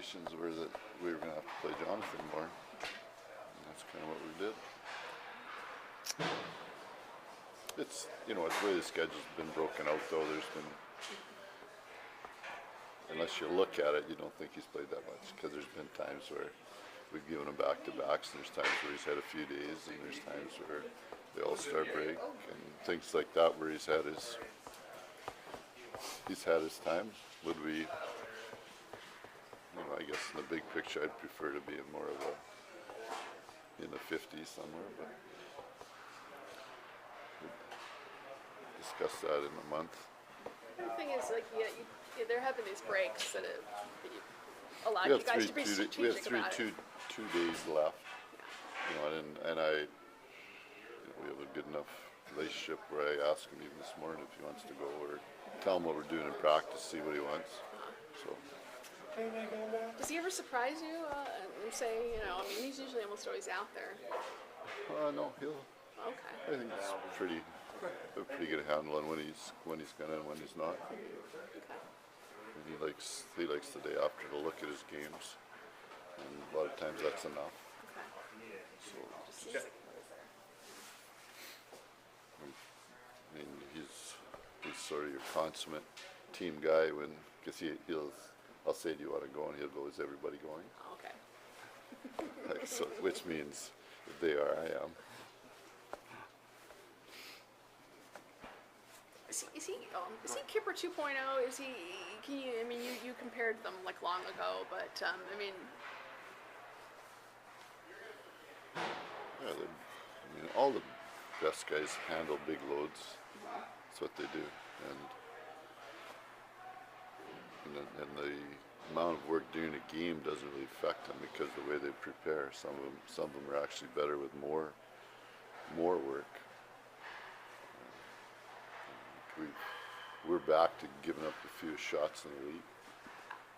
indications were that we were going to have to play Jonathan more. And that's kind of what we did. It's, you know, it's the way the schedule's been broken out, though. There's been, unless you look at it, you don't think he's played that much, because there's been times where we've given him back-to-backs, and there's times where he's had a few days, and there's times where the All-Star break and things like that where he's had his time. Would we, you know, I guess in the big picture, I'd prefer to be in more of a, in the 50s somewhere, but we'll discuss that in a month. The thing is, like, they're having these breaks that allow you guys to be strategic about it. Two days left, you know, and I, you know, we have a good enough relationship where I ask him even this morning if he wants to go, or tell him what we're doing in practice, see what he wants. So. Does he ever surprise you and say, you know, I mean, he's usually almost always out there. No, he'll. Okay. I think it's pretty good handle on when he's gonna and when he's not. Okay. And he likes the day after to look at his games, and a lot of times that's enough. Okay. So. I mean, he's sort of your consummate team guy because I'll say, do you want to go? And he'll go, is everybody going? Okay. So, which means if they are, I am. Is he Kipper 2.0? I mean, you compared them like long ago, but I mean. Yeah, I mean, all the best guys handle big loads. That's what they do, and the amount of work during a game doesn't really affect them because the way they prepare. Some of them are actually better with more work. We're back to giving up the fewest shots in the league,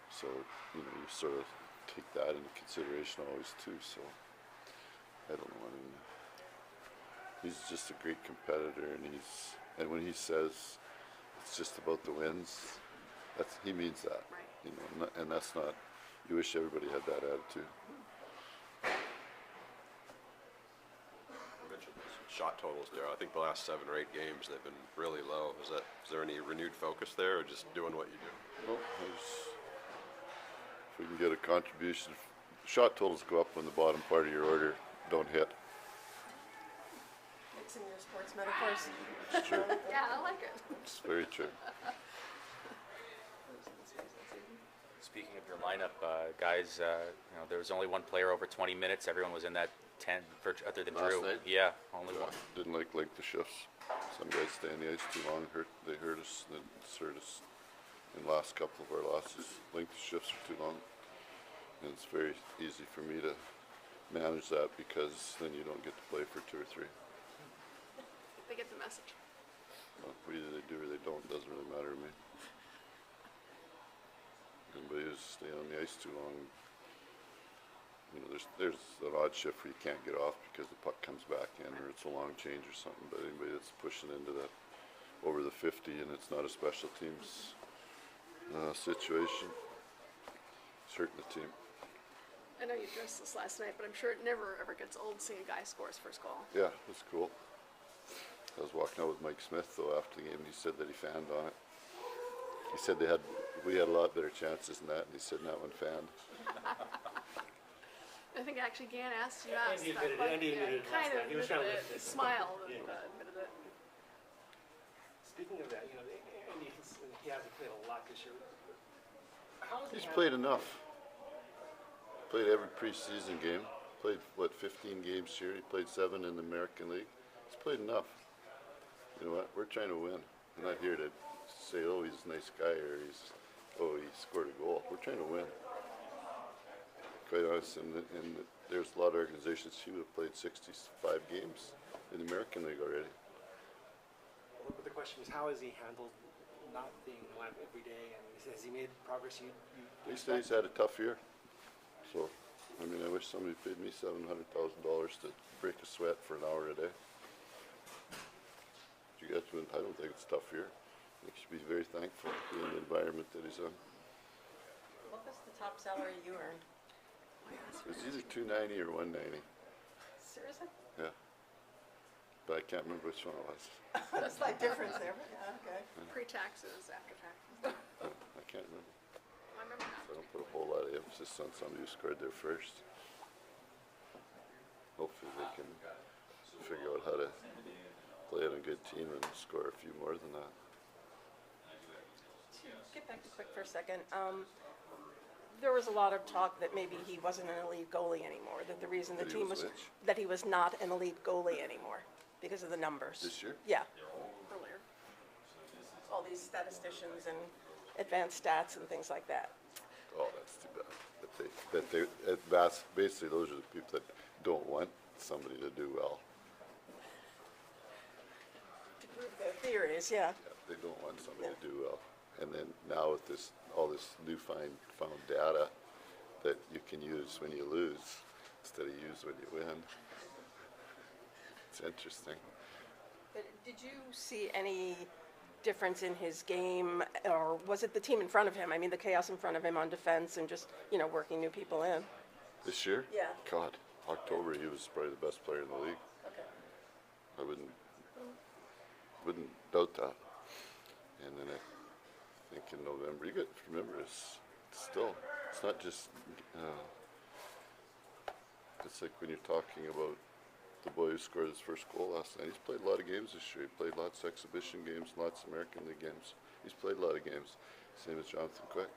so you know you sort of take that into consideration always too. So I don't know. I mean, he's just a great competitor, and when he says it's just about the wins, he means that. Right. You know, and that's not. You wish everybody had that attitude. You mentioned shot totals there. I think the last 7 or 8 games they've been really low. Is there any renewed focus there, or just doing what you do? Well, if we can get a contribution, shot totals go up when the bottom part of your order don't hit. Mixing your sports metaphors. It's true. Yeah, I like it. It's very true. Speaking of your lineup, guys, you know, there was only one player over 20 minutes. Everyone was in that 10, other than Last Drew. night? Yeah, only one. Didn't like the shifts. Some guys stay on the ice too long. They hurt us. It's hurt us in the last couple of our losses. Length of shifts are too long, and it's very easy for me to manage that because then you don't get to play for 2 or 3. They get the message. Well, either they do or they don't. Doesn't really matter to me. Anybody who's staying on the ice too long, you know, there's an odd shift where you can't get off because the puck comes back in or it's a long change or something. But anybody that's pushing into that over the 50 and it's not a special teams situation, it's hurting the team. I know you addressed this last night, but I'm sure it never ever gets old seeing a guy score his first goal. Yeah, it's cool. I was walking out with Mike Smith though after the game, and he said that he fanned on it. He said we had a lot better chances than that, and he said that one fanned. I think actually Gann asked you that. Andy admitted it last night. He was trying to smile yeah. admitted it. Speaking of that, you know, Andy, he hasn't played a lot this year. He's played enough. Played every preseason game. Played, 15 games here. He played 7 in the American League. He's played enough. You know what? We're trying to win. We're not here to say, oh, he's a nice guy, or he scored a goal. We're trying to win. Quite honest, and there's a lot of organizations. He would have played 65 games in the American League already. Well, but the question is, how has he handled not being in the lineup every day, and has he made progress? He said he's had a tough year. So, I mean, I wish somebody paid me $700,000 to break a sweat for an hour a day. You guys wouldn't, I don't think it's a tough year. I think you should be very thankful in the environment that he's in. What was the top salary you earned? It was either 290 or 190. Seriously? Yeah. But I can't remember which one it was. That's like difference there, but yeah, okay. Pre-taxes, after taxes. I can't remember. I remember So I now. don't put a whole lot of emphasis on somebody who scored there first. Hopefully they can figure out how to play on a good team and score a few more than that. Get back to Quick for a second. There was a lot of talk that maybe he wasn't an elite goalie anymore, that the reason the That he team was was, which? that he was not an elite goalie anymore because of the numbers. This year? Yeah, Earlier. all these statisticians and advanced stats and things like that. Oh, that's too bad. That's basically those are the people that don't want somebody to do well. To prove their theories, yeah. Yeah, they don't want somebody to do well. And then now with all this found data that you can use when you lose instead of use when you win. It's interesting. But did you see any difference in his game, or was it the team in front of him? I mean, the chaos in front of him on defense and just, working new people in. This year? Yeah. God, October he was probably the best player in the league. Okay. I wouldn't doubt that. And then I think in November, you got to remember it's not just, it's like when you're talking about the boy who scored his first goal last night. He's played a lot of games this year. He played lots of exhibition games, lots of American League games. He's played a lot of games. Same as Jonathan Quick.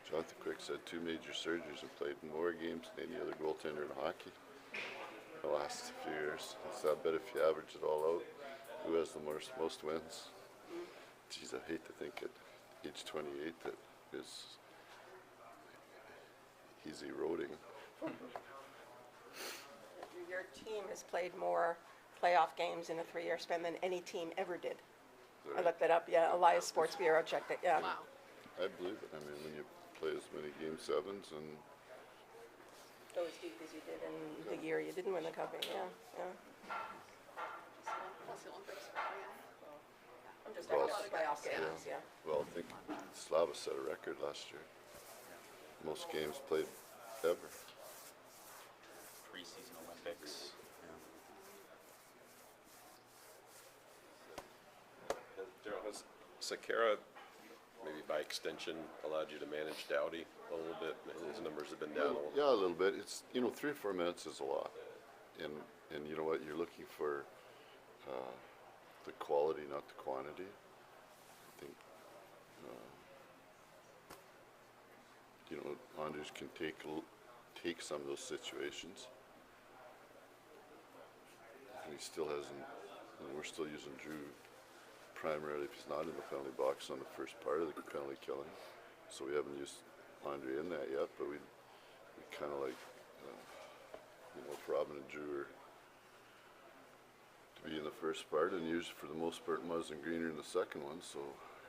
Jonathan Quick's had 2 major surgeries and played more games than any other goaltender in hockey the last few years. So I bet if you average it all out, who has the most wins? Geez, I hate to think at age 28 that he's eroding. Your team has played more playoff games in a 3-year span than any team ever did. I looked that up, yeah. Elias Sports Bureau checked it, yeah. Wow. I believe it. I mean, when you play as many Game 7s and Go as deep as you did in the year you didn't win the cup, yeah. Plus the Olympics. Yeah. I'm just Well, talking about playoff games, yeah. well, I think Slava set a record last year. Most games played ever. Preseason Olympics. Darryl, has Sakara, maybe by extension, allowed you to manage Doughty a little bit? His numbers have been down a little. Yeah, a little bit. It's 3 or 4 minutes is a lot, and you know what? You're looking for the quality, not the quantity. I think Anders can take some of those situations, and he still hasn't. We're still using Drew primarily if he's not in the penalty box on the first part of the penalty killing. So we haven't used Andre in that yet, but we kind of like, if Robin and Drew are to be in the first part, and usually for the most part Muzz and Green are in the second one, so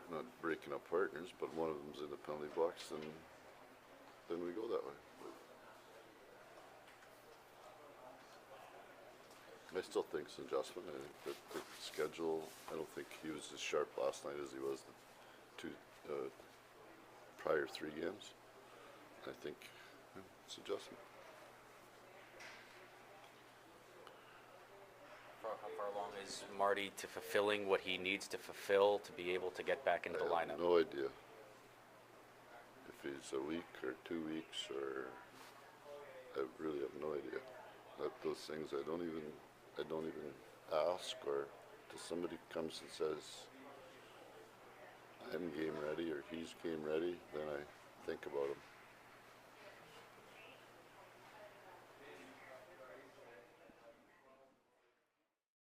we're not breaking up partners, but one of them's in the penalty box, then we go that way. I still think it's an adjustment. I think that the schedule, I don't think he was as sharp last night as he was the prior 3 games. I think it's adjustment. How far along is Marty to fulfilling what he needs to fulfill to be able to get back into the I lineup? have no idea if he's a week or 2 weeks, or I really have no idea. Those things I don't even ask, or till somebody comes and says I'm game ready or he's game ready, then I think about him.